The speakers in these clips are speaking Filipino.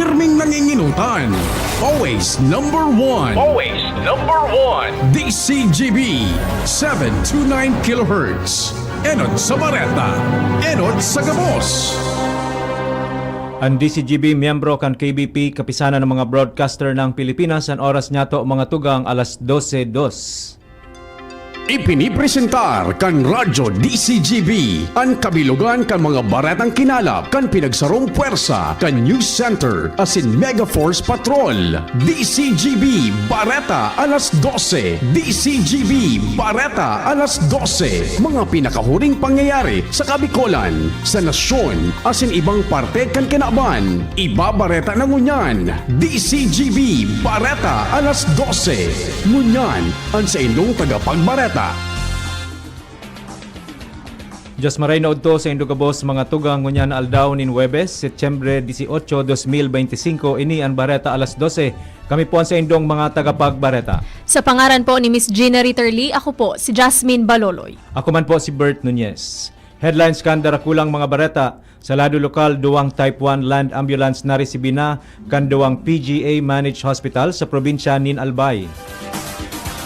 Pirming nanginginutan. Always number one. Always number one. DCGB 729 kHz. Enod sa Bareta. Enod sa Gabos. Ang DCGB miyembro kan KBP kapisanan ng mga broadcaster ng Pilipinas ang oras niya to mga tugang alas 12:02. Ipinipresentar kan Radyo DCGB ang kabilugan kan mga baretang kinalap kan pinagsarong puwersa kan News Center asin Mega Force Patrol. DCGB Bareta alas 12. DCGB Bareta alas 12. Mga pinakahuring pangyayari sa Kabikolan, sa nasyon asin ibang parte kan kinaban. Ibabareta na ngunyan. DCGB Bareta alas 12. Ngunyan ang sa indong tagapagbareta. Diyos maray na udto sa Indogabos mga tugang ngunyan aldaw nin Huwebes, Setyembre 18, 2025. Ini ang Bareta alas 12. Kami po sa indong mga tagapagbareta. Sa pangaran po ni Miss Gina Ritterly, ako po si Jasmine Baloloy. Ako man po si Bert Nunez. Headlines kan darakulang mga bareta. Sa lado lokal, duwang Type 1 land ambulance na resibi na kan duwang PGA managed hospital sa probinsya nin Albay.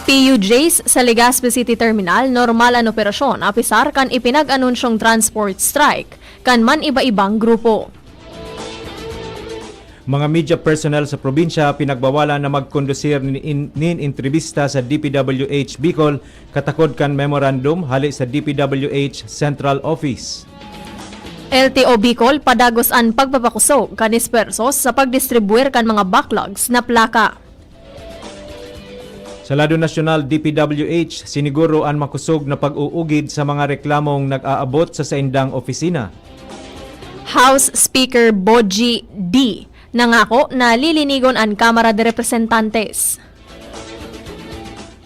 PUJs sa Legazpi City Terminal, normal ang operasyon, apisar kan ipinag-anunsyong transport strike, kan man iba-ibang grupo. Mga media personnel sa probinsya pinagbawalan na magkondusir nin entrevista sa DPWH Bicol katakod kan memorandum hali sa DPWH Central Office. LTO Bicol padagos ang pagpapakusog kan dispersos sa pagdistribuir kan mga backlogs na plaka. Sa lado nasyonal, DPWH siniguro ang makusog na pag-uugid sa mga reklamong nag-aabot sa saindang opisina. House Speaker Boji D. nangako na lilinigon ang Kamara de Representantes.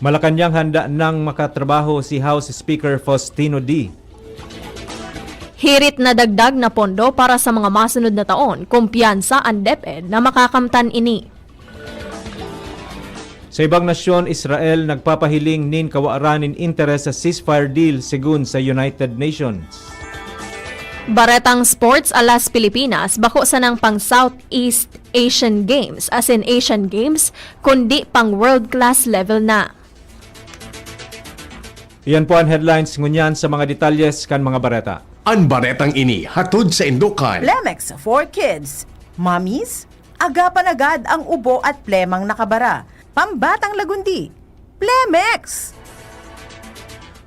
Malacanang handa nang makatrabaho si House Speaker Faustino D. Hirit na dagdag na pondo para sa mga masunod na taon, kumpiyansa ang DepEd na makakamtan ini. Sa ibang nasyon, Israel nagpapahiling nin kawaaranin interes sa ceasefire deal sigun sa United Nations. Baretang Sports alas Pilipinas, bako sa nang pang Southeast Asian Games, as in Asian Games, kundi pang world-class level na. Iyan po ang headlines ngunyan sa mga detalyes kan mga bareta. Ang baretang ini hatod sa Indukan. Plemex for Kids. Mommies, agapan agad ang ubo at plemang nakabara. Pambatang lagundi. Plemex!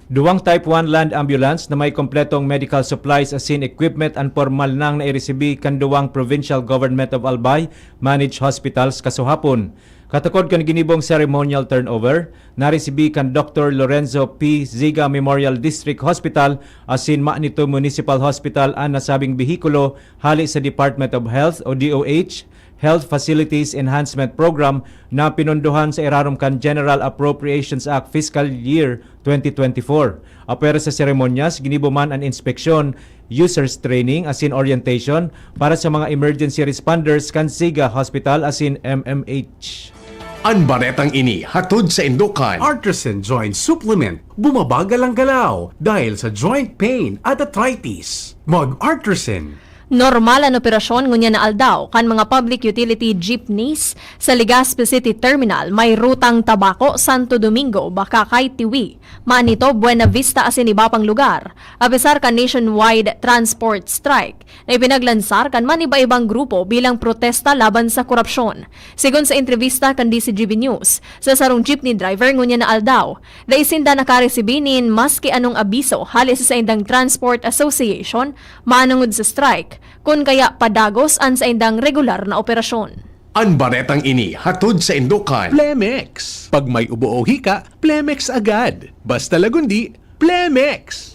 Duwang Type 1 land ambulance na may kompletong medical supplies asin equipment ang formal nang nairesibi kan duwang Provincial Government of Albay managed hospitals kasuhapon. Katakod kan ginibong ceremonial turnover, naresibi kan Dr. Lorenzo P. Ziga Memorial District Hospital asin Manito Municipal Hospital ang nasabing behikulo hali sa Department of Health o DOH Health Facilities Enhancement Program na pinunduhan sa irarom kan General Appropriations Act Fiscal Year 2024. Apero sa seremonyas, ginibuman ang inspeksyon, users training asin orientation para sa mga emergency responders kan Ziga Hospital asin MMH. Ang baretang ini hatod sa Indukan. Artisan Joint Supplement. Bumabagal ang galaw dahil sa joint pain at arthritis. Mag-Artisan. Normal ang operasyon ngunya na aldaw kan mga public utility jeepneys sa Legazpi City Terminal may rutang Tabaco, Santo Domingo, Bakakay, Tiwi, Manito, Buena Vista asin iba pang lugar. Abesar kan nationwide transport strike na ipinaglansar kan man iba-ibang grupo bilang protesta laban sa korupsyon. Sigon sa entrevista kan DCGB News, sa sarong jeepney driver ngunya na aldaw, daisinda nakaresibinin maski anong abiso hali sa Indang Transport Association manungod sa strike kun kaya padagos ang sa indang regular na operasyon. Ang baretang ini hatod sa Indukan. Plemex. Pag may ubo o hika, Plemex agad. Basta lagundi, Plemex.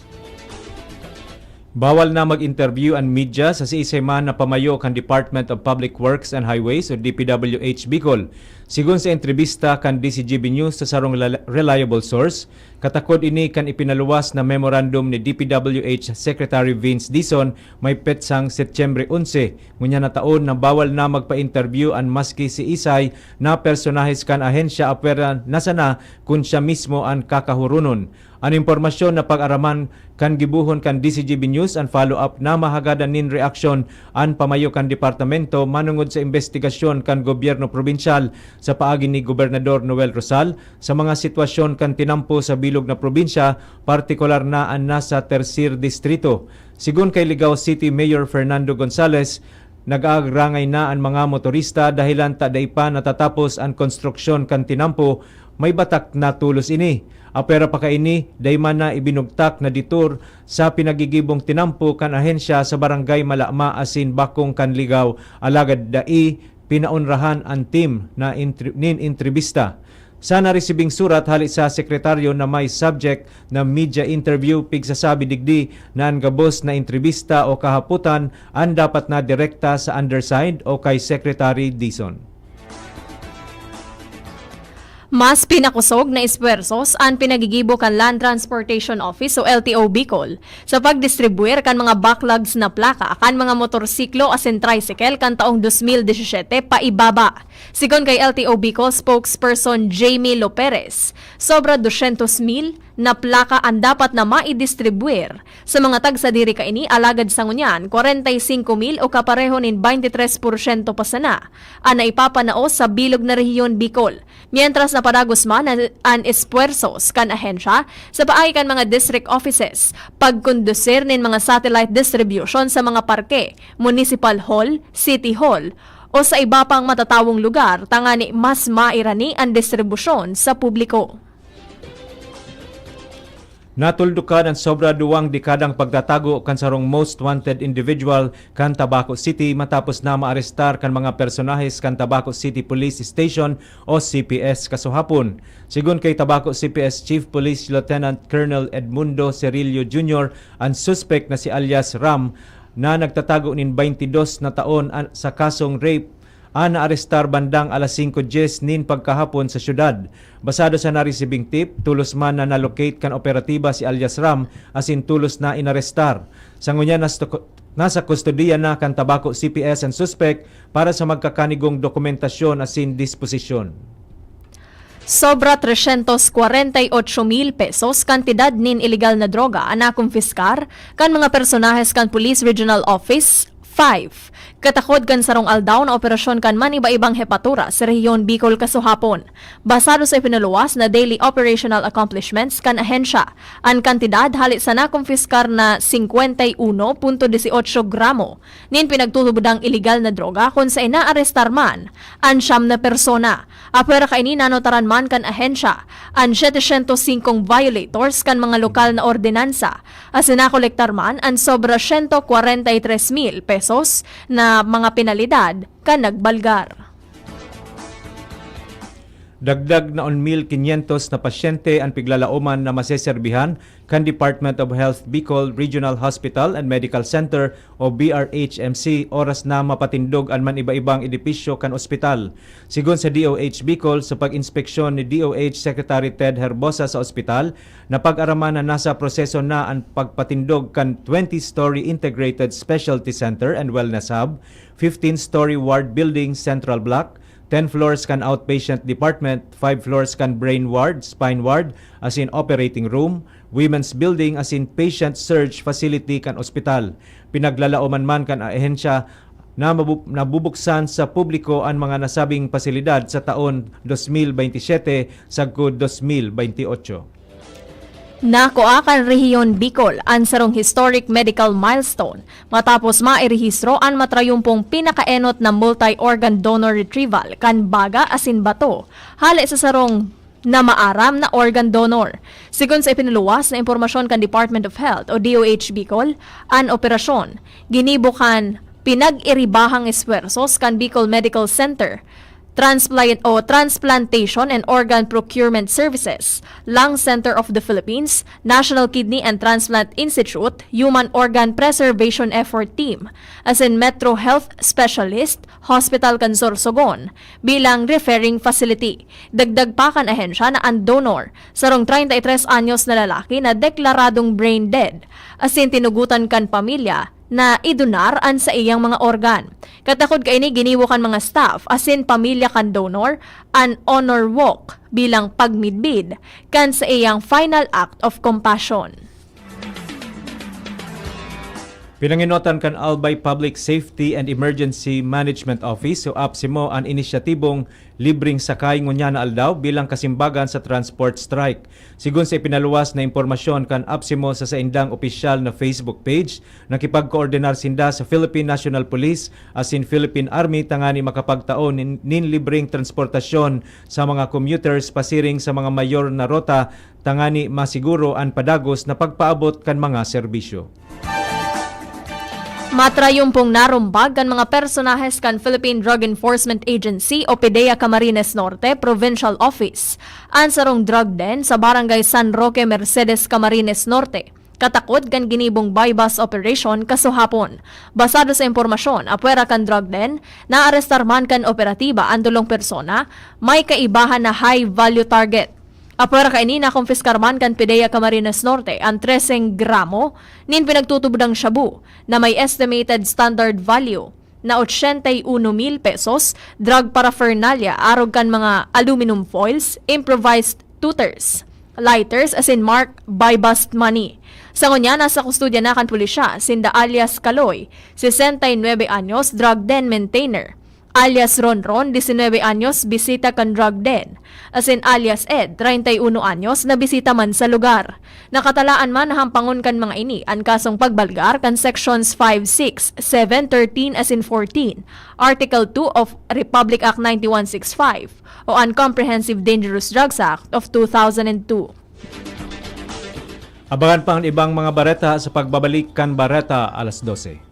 Bawal na mag-interview ang media sa siisay man na pamayo kan Department of Public Works and Highways o DPWH Bicol. Sigun sa entrevista kan DCGB News sa sarong reliable source, katakod ini kan ipinaluwas na memorandum ni DPWH Secretary Vince Dizon may petsang Setyembre 11. Ngunya na taon na bawal na magpa-interview an maski si Isay na personahis kan ahensya apera nasana kun siya mismo ang kakahurunon. Ang impormasyon na pag-araman kan gibuhon kan DCGB News and follow-up na mahagadan nin reaksyon an pamayo kan departamento manungod sa investigasyon kan gobyerno probinsyal sa paagi ni Gobernador Noel Rosal sa mga sitwasyon kan tinampo sa bilog na probinsya, partikular na ang nasa Tercer Distrito. Sigun kay Ligao City Mayor Fernando Gonzales, nag-aagrangay na ang mga motorista dahilan taday pa natatapos ang konstruksyon kan tinampo, may batak na tulos ini. Apera pa kaini, dayman na ibinugtak na ditur sa pinagigibong tinampo kan ahensya sa barangay Malama asin Bakong kan Ligao, alagad dai pinaunrahan ang team na nin entrevista. Sa naresibing surat hali sa sekretaryo na may subject na media interview pigsasabi digdi na ang gabos na entrevista o kahaputan ang dapat na direkta sa undersigned o kay Secretary Dizon. Mas pinakusog na espuwersos ang pinagigibo kan Land Transportation Office o LTO Bicol sa pagdistribuir kan mga backlogs na plaka kan mga motorsiklo asin tricycle kan taong 2017 pa ibaba. Sigon kay LTO Bicol spokesperson Jamie Loperes, sobra 200,000 na plaka ang dapat na maidistribuir sa mga tagsa diri kaini alagad sa ngunyan 45,000 o kapareho nin 23% pa sana ang naipapanao sa bilog na rehiyon Bicol. Mientras napadagos man ang espuersos kan ahensya sa paay kan mga district offices, pagkondusir nin mga satellite distribution sa mga parke, municipal hall, city hall, o sa iba pang matatawong lugar tangani mas mairani ang distribusyon sa publiko. Natuldukan ang sobra 2 dekadang pagtatago kan sarong most wanted individual kan Tabaco City matapos na maarestar kan mga personahes kan Tabaco City Police Station o CPS kasuhapon. Sigun kay Tabaco CPS Chief Police Lieutenant Colonel Edmundo Cerillo Jr., ang suspect na si alias Ram na nagtatago nin 22 na taon sa kasong rape naarestar bandang alas 5:10 nin pagkahapon sa syudad. Basado sa naresibing tip, tulos man na nalocate kan operatiba si alias Ram asin tulos na inarestar. Sa ngunya nasa kustodiya na kan Tabaco CPS ang suspect para sa magkakanigong dokumentasyon asin disposisyon. Sobra 348,000 pesos kantidad nin illegal na droga ang nakumpiskar kan mga personahes kan Police Regional Office 5. Katakod kan sarong aldaw na operasyon kan maniba-ibang hepatura sa rehiyon Bicol kasuhapon. Basado sa ipinaluwas na daily operational accomplishments kan ahensya, ang kantidad hali sa nakumpiskar na 51.18 gramo nin pinagtutubudang illegal na droga kung sa inaarestar man ang 9 na persona. Apera kaini nanotaran man kan ahensya ang 705 violators kan mga lokal na ordinansa as nakolektar man ang sobra 143,000 pesos na mga penalidad kan nagbalgar. Dagdag na 1,500 na pasyente ang piglalauman na maseserbihan kan Department of Health Bicol Regional Hospital and Medical Center o BRHMC oras na mapatindog ang maniba-ibang edipisyo kan ospital. Sigun sa DOH Bicol, sa pag-inspeksyon ni DOH Secretary Ted Herbosa sa ospital, napag-araman na nasa proseso na ang pagpatindog kan 20-story Integrated Specialty Center and Wellness Hub, 15-story ward building Central Block, 10 floors kan outpatient department, 5 floors kan brain ward, spine ward, as in operating room, women's building as in patient surge facility kan ospital. Pinaglalauman man kan ahensya na nabubuksan sa publiko ang mga nasabing pasilidad sa taon 2027 sagkod 2028. Nakuha kan rehiyon Bicol ang sarong historic medical milestone matapos mairehistro ang matrayumpong pinakaenot na multi-organ donor retrieval kan baga asin bato hali sa sarong na maaram na organ donor. Sigun sa ipinaluwas na impormasyon kan Department of Health o DOH Bicol, ang operasyon ginibo kan pinag-iribahang eswersos kan Bicol Medical Center Transplantation and Organ Procurement Services, Lung Center of the Philippines, National Kidney and Transplant Institute, Human Organ Preservation Effort Team, as in Metro Health Specialist, Hospital Cansorsogon, bilang referring facility. Dagdag pa kan ahensya na ang donor, sarong 33 anyos na lalaki na deklaradong brain dead, as in tinugutan kan pamilya na idonar an sa iyang mga organ. Katakod kaini giniwo kan mga staff asin pamilya kan donor an honor walk bilang pagmidbid kan sa iyang final act of compassion. Pinanginotan kan Albay Public Safety and Emergency Management Office o APSIMO ang inisyatibong libreng sakay ngunya na aldaw bilang kasimbagan sa transport strike. Sigun sa ipinaluwas na impormasyon kan APSIMO sa saindang opisyal na Facebook page, nakipagkoordinar sinda sa Philippine National Police as in Philippine Army tangani makapagtaon nin libreng transportasyon sa mga commuters pasiring sa mga mayor na rota tangani masiguro ang padagos na pagpaabot kan mga serbisyo. Matrayumpong narumbag kan mga personahes kan Philippine Drug Enforcement Agency o PDEA Camarines Norte Provincial Office ang sarong drug den sa barangay San Roque, Mercedes, Camarines Norte. Katakod kan ginibong buy-bus operation kasuhapon. Basado sa impormasyon, apwera kan drug den, naarestar man kan operatiba ang tulong persona, may kaibahan na high-value target. Apwera kaini na kumpiskar man kan PDEA Camarines Norte ang 13 gramo nin pinagtutubdang shabu na may estimated standard value na 81,000 pesos, drug paraphernalia, arog kan mga aluminum foils, improvised tutors, lighters as in mark by bust money. Sa ngunya, nasa kustudya na kan pulisya, sinda alias Kaloy, 69 anyos, drug den maintainer. Alias Ronron, 19 anyos, bisita kan drug den. As in alias Ed, 31 anyos, na bisita man sa lugar. Nakatalaan man hampangon kan mga ini ang kasong pagbalgar kan sections 5, 6, 7, 13 as in 14, Article 2 of Republic Act 9165 o Uncomprehensive Dangerous Drugs Act of 2002. Abangan pa ang ibang mga bareta sa pagbabalik kan bareta alas 12.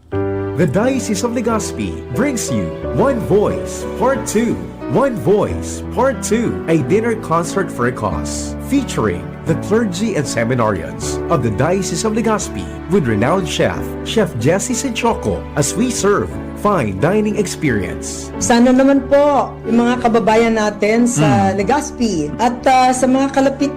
The Diocese of Legazpi brings you One Voice Part 2. One Voice Part 2, a dinner concert for a cause, featuring the clergy and seminarians of the Diocese of Legazpi with renowned chef, Chef Jesse Senchoco, as we serve fine dining experience. Sana naman po yung mga kababayan natin sa Legazpi at sa mga kalapit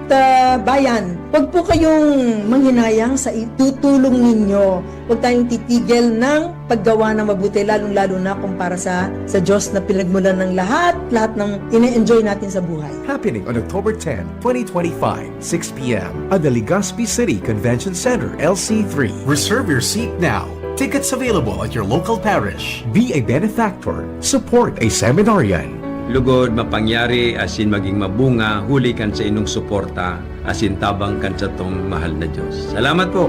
bayan, huwag po kayong manghinayang sa itutulong ninyo. Huwag tayong titigil ng paggawa ng mabuti, lalong-lalo na kumpara sa Diyos na pinagmulan ng lahat ng ine-enjoy natin sa buhay. Happening on October 10, 2025, 6 p.m. at the Legazpi City Convention Center, LC3. Reserve your seat now. Tickets available at your local parish. Be a benefactor. Support a seminarian. Lugod mapangyari asin maging mabunga huli kan sa inong suporta asin tabang kan sa tong mahal na Diyos. Salamat po.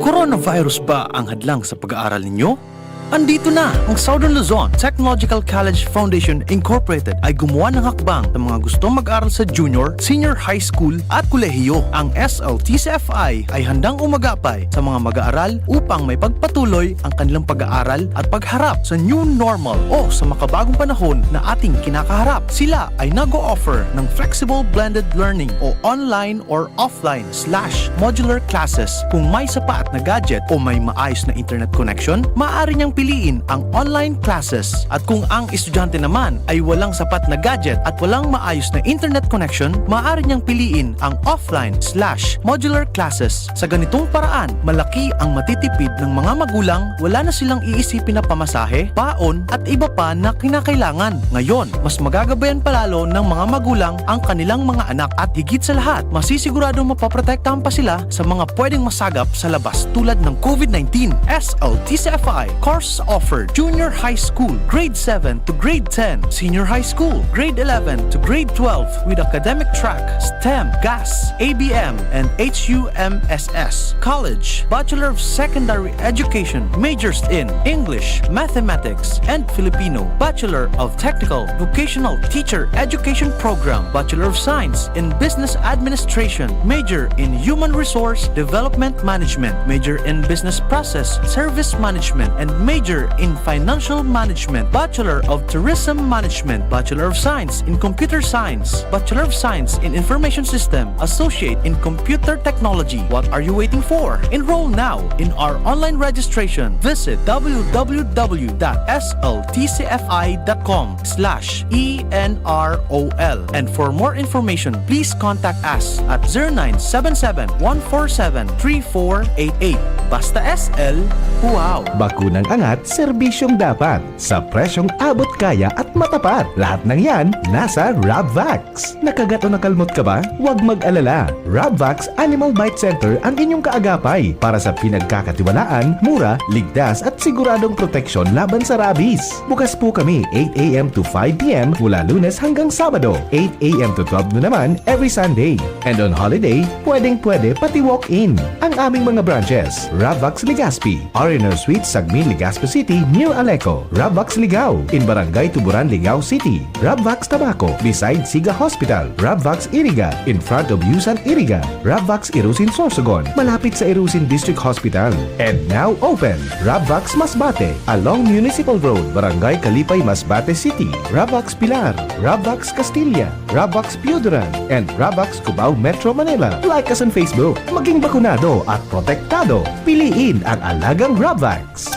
Coronavirus ba ang hadlang sa pag-aaral ninyo? Andito na ang Southern Luzon Technological College Foundation Incorporated ay gumawa ng hakbang sa mga gustong mag-aral sa junior, senior high school at kolehiyo. Ang SLTCFI ay handang umagapay sa mga mag-aaral upang may pagpatuloy ang kanilang pag-aaral at pagharap sa new normal o sa makabagong panahon na ating kinakaharap. Sila ay nag-o-offer ng flexible blended learning o online or offline/modular classes. Kung may sapat na gadget o may maayos na internet connection, maaari niyang piliin ang online classes. At kung ang estudyante naman ay walang sapat na gadget at walang maayos na internet connection, maaari niyang piliin ang offline/modular classes. Sa ganitong paraan, malaki ang matitipid ng mga magulang, wala na silang iisipin na pamasahe, paon at iba pa na kinakailangan. Ngayon, mas magagabayan palalo ng mga magulang ang kanilang mga anak at higit sa lahat, masisiguradong mapaprotektahan pa sila sa mga pwedeng masagap sa labas tulad ng COVID-19. SLTCFI Course courses offered: Junior High School, Grade 7 to Grade 10, Senior High School, Grade 11 to Grade 12 with academic track, STEM, GAS, ABM, and HUMSS. College, Bachelor of Secondary Education, majors in English, Mathematics, and Filipino. Bachelor of Technical Vocational Teacher Education Program, Bachelor of Science in Business Administration, major in Human Resource Development Management, major in Business Process Service Management, and major in Financial Management. Bachelor of Tourism Management, Bachelor of Science in Computer Science, Bachelor of Science in Information System, Associate in Computer Technology. What are you waiting for? Enroll now in our online registration. Visit www.sltcfi.com/ENROL. And for more information, please contact us at 0977-147-3488. Basta SL, wow! Bakunang angat, serbisyong dapat. Sa presyong abot kaya at matapat. Lahat ng yan, nasa Rabvax. Nakagat o nakalmot ka ba? Huwag mag-alala. Rabvax Animal Bite Center ang inyong kaagapay para sa pinagkakatiwalaan, mura, ligtas at siguradong proteksyon laban sa rabies. Bukas po kami 8 a.m. to 5 p.m. mula Lunes hanggang Sabado, 8 a.m. to 12 noon naman every Sunday. And on holiday, pwedeng-pwede pati walk-in. Ang aming mga branches: Rabvax Legazpi, R&R Suite, Sagmin, Legazpi City, near Aleco. Rabvax Ligao, in Barangay Tuburan, Ligao City. Rabvax Tabaco, beside Siga Hospital. Rabvax Iriga, in front of Yusan Iriga. Rabvax Irusin Sorsogon, malapit sa Irusin District Hospital. And now open, Rabvax Masbate, along Municipal Road, Barangay Kalipay, Masbate City. Rabvax Pilar, Rabvax Castilla, Rabvax Piuduran, and Rabvax Cubao, Metro Manila. Like us on Facebook. Maging bakunado at protektado. Piliin ang alagang Rabvax.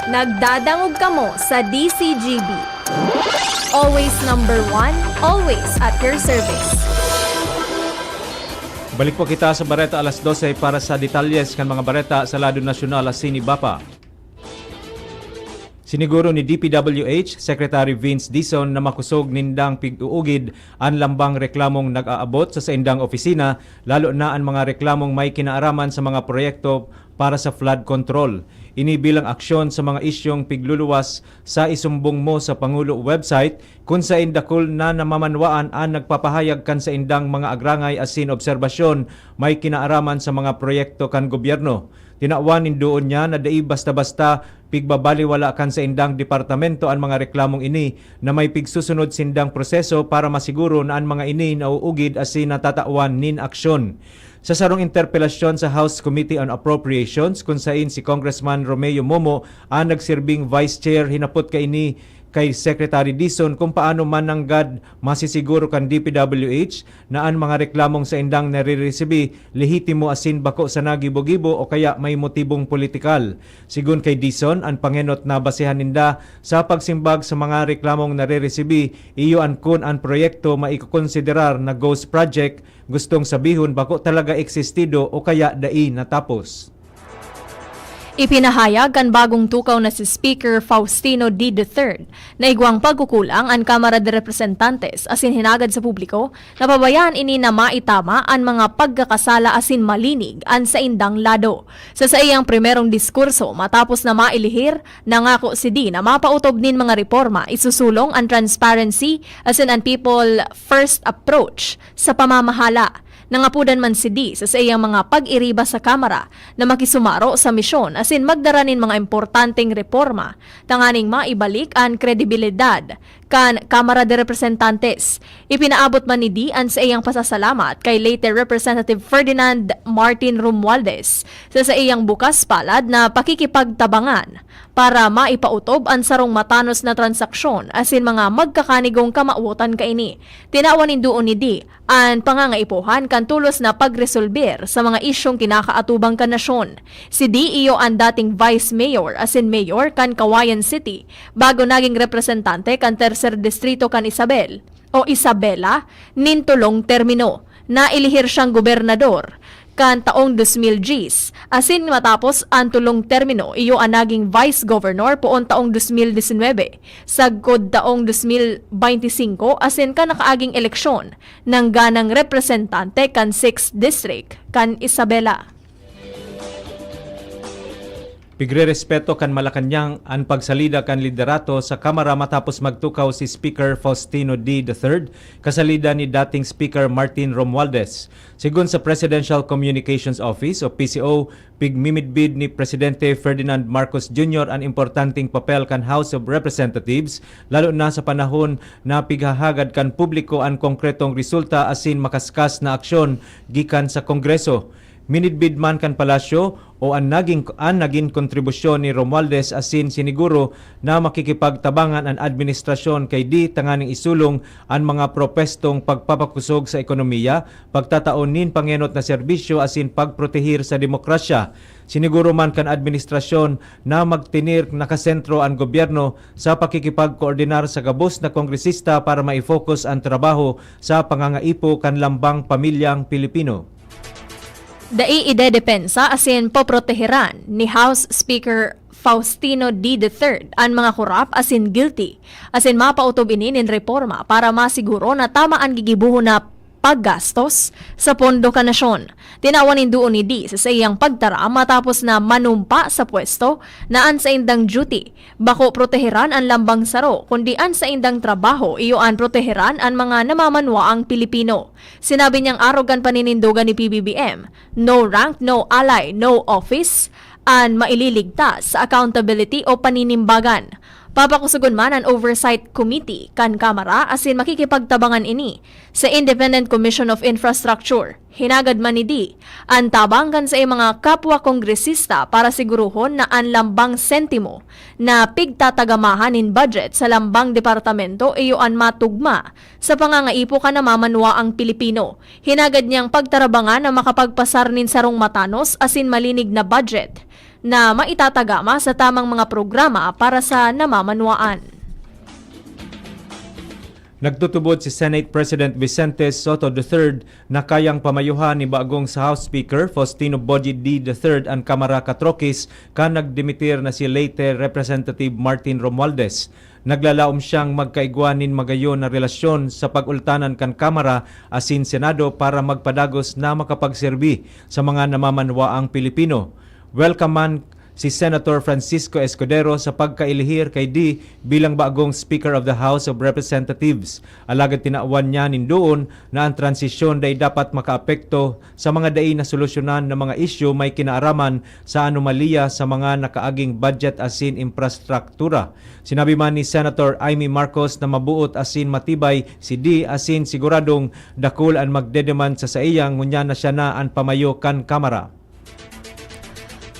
Nagdadangog kamo sa DCGB. Always number one, always at your service. Balik po kita sa Bareta alas 12 para sa detalles kan mga bareta sa lado nasyonal asin Bapa. Siniguro ni DPWH Secretary Vince Dizon na makusog nindang pig-uugid ang lambang reklamong nag-aabot sa indang opisina, lalo na ang mga reklamong may kinaaraman sa mga proyekto para sa flood control. Ini bilang aksyon sa mga isyong pigluluwas sa isumbong mo sa Pangulo website kung sa indakol na namamanwaan ang nagpapahayag kan sa indang mga agrangay asin obserbasyon may kinaaraman sa mga proyekto kan gobyerno. Tinawan doon niya na dai basta-basta pigbabaliwala kan sa indang departamento ang mga reklamong ini na may pigsusunod sindang proseso para masiguro na ang mga ini nauugid asin natatawan nin aksyon. Sa sarong interpelasyon sa House Committee on Appropriations kung sain si Congressman Romeo Momo ang nagsirbing Vice Chair, hinapot ka ini kay Secretary Dizon kung paano man nanggad masisiguro kan DPWH na ang mga reklamong sa indang nariresibi lehitimo asin bako sa nagibo-gibo o kaya may motibong politikal. Sigun kay Dizon, ang pangenot na basehan ninda sa pagsimbag sa mga reklamong nariresibi iyo ang kun ang proyekto maikukonsiderar na ghost project, gustong sabihon bako talaga existido o kaya dai natapos. Ipinahayag kan bagong tukaw na si Speaker Faustino D. III na igwang pagkukulang ang Kamara de Representantes asin hinagad sa publiko na pabayaan ini na maitama ang mga pagkakasala asin malinig an sa indang lado. Sa iyang primerong diskurso matapos na mailihir, nangako si D na mapautob nin mga reforma isusulong ang transparency asin ang people first approach sa pamamahala. Nangapudan man si D sa iyang mga pag-iriba sa Kamara na makisumaro sa misyon asin magdaranin mga importanteng reforma tanganing maibalik ang kredibilidad kan Kamara de Representantes. Ipinaabot man ni D ang sa iyang pasasalamat kay late Representative Ferdinand Martin Romualdez sa iyang bukas palad na pakikipagtabangan para maipautob ang sarong matanos na transaksyon asin mga magkakanigong kamauotan kaini. Tinawanin doon ni D ang pangangaipuhan kan tulos na pagresolber sa mga isyong kinakaatubang kan nasyon. Si D iyo ang dating Vice Mayor asin Mayor kan Kawayan City bago naging representante kan Tercer Distrito kan Isabela nin tulong termino. Nailihir siyang gobernador kan taong 2010 asin matapos ang tulong termino iyo ang naging Vice Governor poon taong 2019 sagkod taong 2025 asin kan nakaaging eleksyon ng ganang representante kan 6th District kan Isabela. Pigre-respeto kan Malacanang ang pagsalida kan liderato sa Kamara matapos magtukaw si Speaker Faustino D. III kasalida ni dating Speaker Martin Romualdez. Sigun sa Presidential Communications Office o PCO, pigmimidbid ni Presidente Ferdinand Marcos Jr. ang importanteng papel kan House of Representatives lalo na sa panahon na pighahagad kan publiko ang konkretong resulta asin makaskas na aksyon gikan sa Kongreso. Minidbid man kan palasyo o ang naging kontribusyon ni Romualdez asin siniguro na makikipagtabangan ang administrasyon kay di tanganing isulong ang mga propestong pagpapakusog sa ekonomiya, pagtataon nin pangenot na serbisyo asin pagprotehir sa demokrasya. Siniguro man kan administrasyon na magtinir nakasentro ang gobyerno sa pakikipagkoordinar sa gabos na kongresista para maifocus ang trabaho sa pangangaipo kan lambang pamilyang Pilipino. Dai idedepensa asin poproteheran ni House Speaker Faustino D. III ang mga korap asin guilty asin mapautob ini nin reforma para masiguro na tama ang gigibuho na paggastos sa pondo ka nasyon. Tinawanin doon ni D sa iyang pagtara matapos na manumpa sa pwesto na an sa indang duty. Bako proteheran ang lambang saro, kundi an sa indang trabaho iyo an proteheran ang mga namamanwa ang Pilipino. Sinabi niyang arogan paninindugan ni PBBM, no rank, no ally, no office, an maililigtas sa accountability o paninimbagan. Papakusugon man ang Oversight Committee kan Kamara asin makikipagtabangan ini sa Independent Commission of Infrastructure. Hinagad man ni D ang tabanggan sa mga kapwa kongresista para siguruhon na ang lambang sentimo na pigtatagamahan in budget sa lambang departamento iyo ang matugma sa pangangaipo ka na mamanwa ang Pilipino. Hinagad niyang pagtarabangan na makapagpasar nin sarong matanos asin malinig na budget na maitatagama sa tamang mga programa para sa namamanwaan. Nagtutubod si Senate President Vicente Soto III na kayang pamayuhan ni bagong sa House Speaker Faustino Boji D. III ang Kamara Katrokis kan nagdimitir na si late Representative Martin Romualdez. Naglalaom siyang magkaigwanin magayon na relasyon sa pag-ultanan kan Kamara asin Senado para magpadagos na makapagserbi sa mga namamanwaang Pilipino. Welcome man si Senator Francisco Escudero sa pagkailihir kay D bilang bagong Speaker of the House of Representatives. Alagad tinaawan niya nindoon na ang transisyon day dapat makaapekto sa mga dai na solusyonan ng mga isyu may kinaaraman sa anomalya sa mga nakaaging budget asin infrastruktura. Sinabi man ni Senator Amy Marcos na mabuot asin matibay si D asin siguradong dakul ang magdedemand sa iyang ngunya na siya na ang pamayo kan Kamara.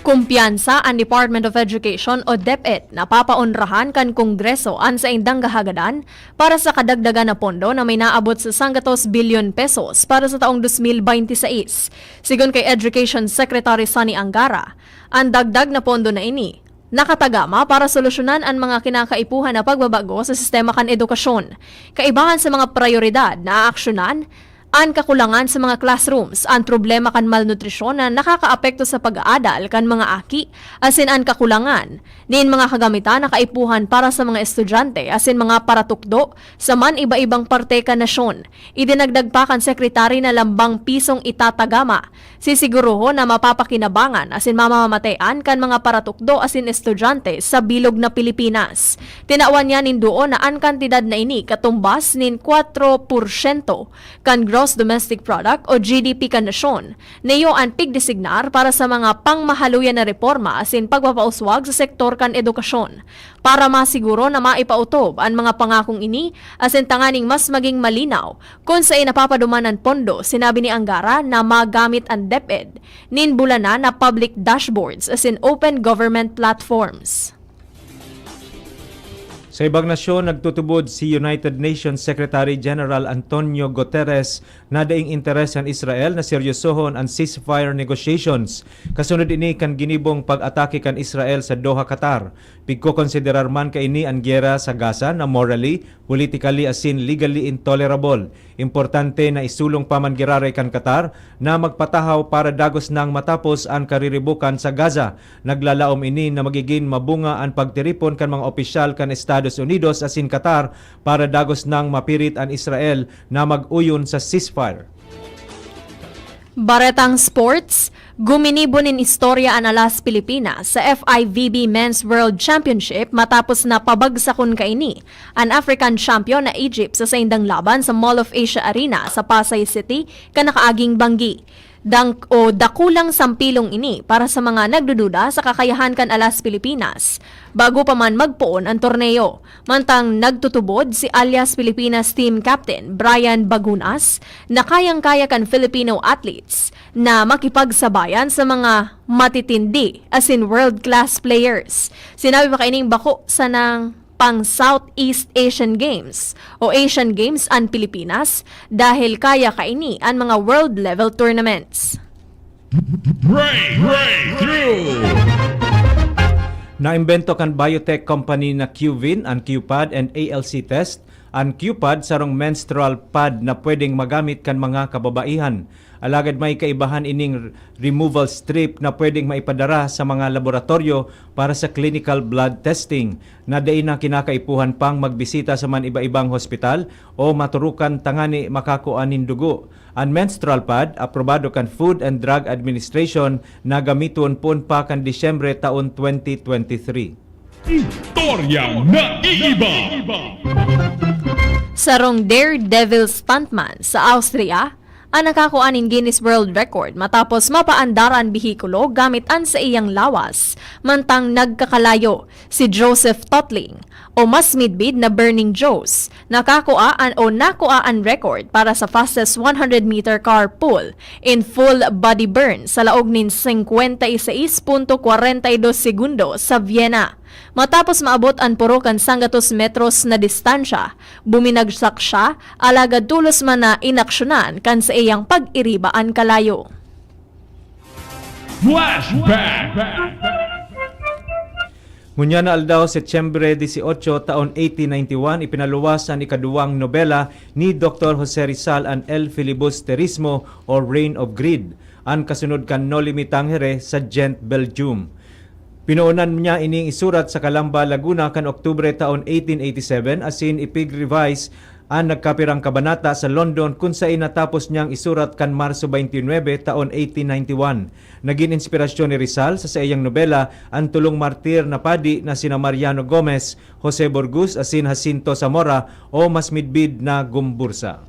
Kumpiyansa ang Department of Education o DepEd na papaonrahan kan Kongreso an sa indang gahagadan para sa kadagdagan na pondo na may naabot sa 100 bilyon pesos para sa taong 2026. Sigon kay Education Secretary Sonny Angara, ang dagdag na pondo na ini nakatagama para solusyonan ang mga kinakaipuhan na pagbabago sa sistema kan edukasyon. Kaibahan sa mga prioridad na aaksyonan ang kakulangan sa mga classrooms, ang problema kan malnutrisyon na nakakaapekto sa pag-aadal kan mga aki, asin ang kakulangan nin mga kagamitan na kaipuhan para sa mga estudyante, asin mga paratukdo sa man iba-ibang parte kan nasyon. Idinagdag pa kan sekretary na lambang pisong itatagama. Sisiguruho na mapapakinabangan asin mamamatean kan mga paratukdo asin estudyante sa bilog na Pilipinas. Tinawan niya nin doon na ang kantidad na ini katumbas nin 4% kan gross domestic product o GDP kan nasyon. Neyo ang pigdesignar para sa mga pangmahaluyan na reforma asin pagpapauswag sa sektor kan edukasyon. Para masiguro na maipautob ang mga pangakong ini asin tanganing mas maging malinaw kung sa inapapadumanan pondo, sinabi ni Angara na magamit ang DepEd nin bulanan na public dashboards asin open government platforms. Sa ibang nasyon, nagtutubod si United Nations Secretary General Antonio Guterres na daing interes ang Israel na seryosohon ang ceasefire negotiations. Kasunod ini kan ginibong pag-atake kan Israel sa Doha, Qatar. Pigko-konsiderar man ka ini ang gyera sa Gaza na morally, politically asin legally intolerable. Importante na isulong pamanggirare kan Qatar na magpatahaw para dagos nang matapos ang kariribukan sa Gaza. Naglalaom ini na magiging mabunga ang pagtiripon kan mga opisyal kan Estados Unidos asin Qatar para dagos nang mapirit ang Israel na mag-uyon sa ceasefire. Baretang Sports, guminibonin istorya ang alas Pilipinas sa FIVB Men's World Championship matapos na pabagsakon kaini ang African champion na Egypt sa saindang laban sa Mall of Asia Arena sa Pasay City kanakaaging Banggi. Dakulang sampilong ini para sa mga nagdududa sa kakayahan kan alas Pilipinas bago pa man magpoon ang torneo. Mantang nagtutubod si alias Pilipinas Team Captain Brian Bagunas na kayang-kaya kan Filipino athletes na makipagsabayan sa mga matitindi as in world-class players. Sinabi pa kaining bako sa nang pang Southeast Asian Games o Asian Games ang Pilipinas dahil kaya kaini ang mga world level tournaments. Naimbento kan biotech company na QVIN ang QPAD and ALC test. Ang QPAD sarong menstrual pad na pwedeng magamit kan mga kababaihan. Alagad may kaibahan ining removal strip na pwedeng maipadara sa mga laboratorio para sa clinical blood testing na dain na kinakaipuhan pang magbisita sa man iba-ibang hospital o maturukan tangani makakuanin dugo. Ang menstrual pad, aprobado kan Food and Drug Administration na gamiton pun pa kan Disyembre taon 2023. Istoryang naiiba! Sarong Daredevil stuntman sa Austria ang nakakuanin Guinness World Record matapos mapaandaran bihikulo gamit an sa iyang lawas. Mantang nagkakalayo si Joseph Totling o mas midbid na Burning Joes nakakuaan record para sa fastest 100-meter car pull in full body burn sa laog nin 56.42 segundo sa Vienna. Matapos maabot ang puro kan 100 metros na distansya, buminagsak siya alagad tulos man na inaksyonan kan sa iyang pag-iribaan kalayo. Flashback! Ngunya na aldaw, Setyembre 18 taon 1891, ipinaluwas ang ikaduwang nobela ni Dr. Jose Rizal ang El Filibusterismo o Reign of Greed, ang kasunod kan Noli Me Tangere sa Ghent, Belgium. Pinoonan niya ining isurat sa Calamba, Laguna kan Oktubre taon 1887 asin ipig-revise ang nagkapirang kabanata sa London kung saan natapos niyang isurat kan Marso 29 taon 1891. Naging inspirasyon ni Rizal sa iyang nobela ang tulong martir na padi na sina Mariano Gomez, Jose Borgus asin Jacinto Zamora o mas midbid na Gumbursa.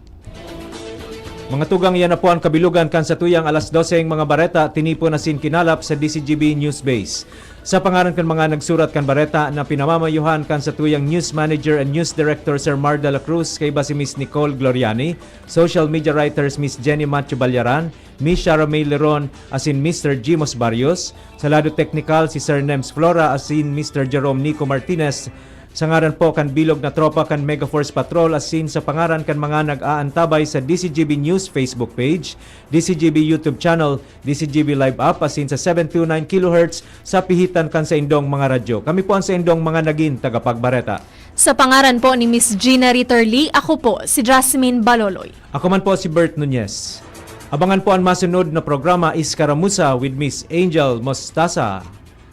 Mga tugang yan na po ang kabilugan kan sa tuyang alas 12 mga bareta tinipo na sin kinalap sa DCGB News Base. Sa pangaran kan mga nagsurat kan bareta na pinamamayuhan kan sa tuyang News Manager and News Director Sir Mar de la Cruz kay ba si Miss Nicole Gloriani, Social Media Writers Miss Jenny Macho Balyaran, Miss Shara May Leron asin Mr. Jimos Barrios, sa lado technical si Sir Nems Flora asin Mr. Jerome Nico Martinez. Sa ngaran po kan bilog na tropa kan Megaforce Patrol asin sa pangaran kan mga nag-aantabay sa DCGB News Facebook page, DCGB YouTube channel, DCGB Live app asin sa 729 kHz sa pihitan kan sa indong mga radyo. Kami po ang sa indong mga naging tagapagbareta. Sa pangaran po ni Miss Gina Ritterly, ako po si Jasmine Baloloy. Ako man po si Bert Nunez. Abangan po ang masunod na programa Iskaramusa with Miss Angel Mostasa.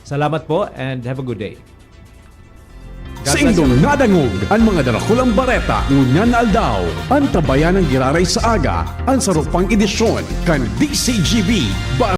Salamat po and have a good day. Sa indong nadangog ang mga darakulang bareta ngunyan na aldaw ang tabayan ng giraray sa aga ang sarupang edisyon kan DCGB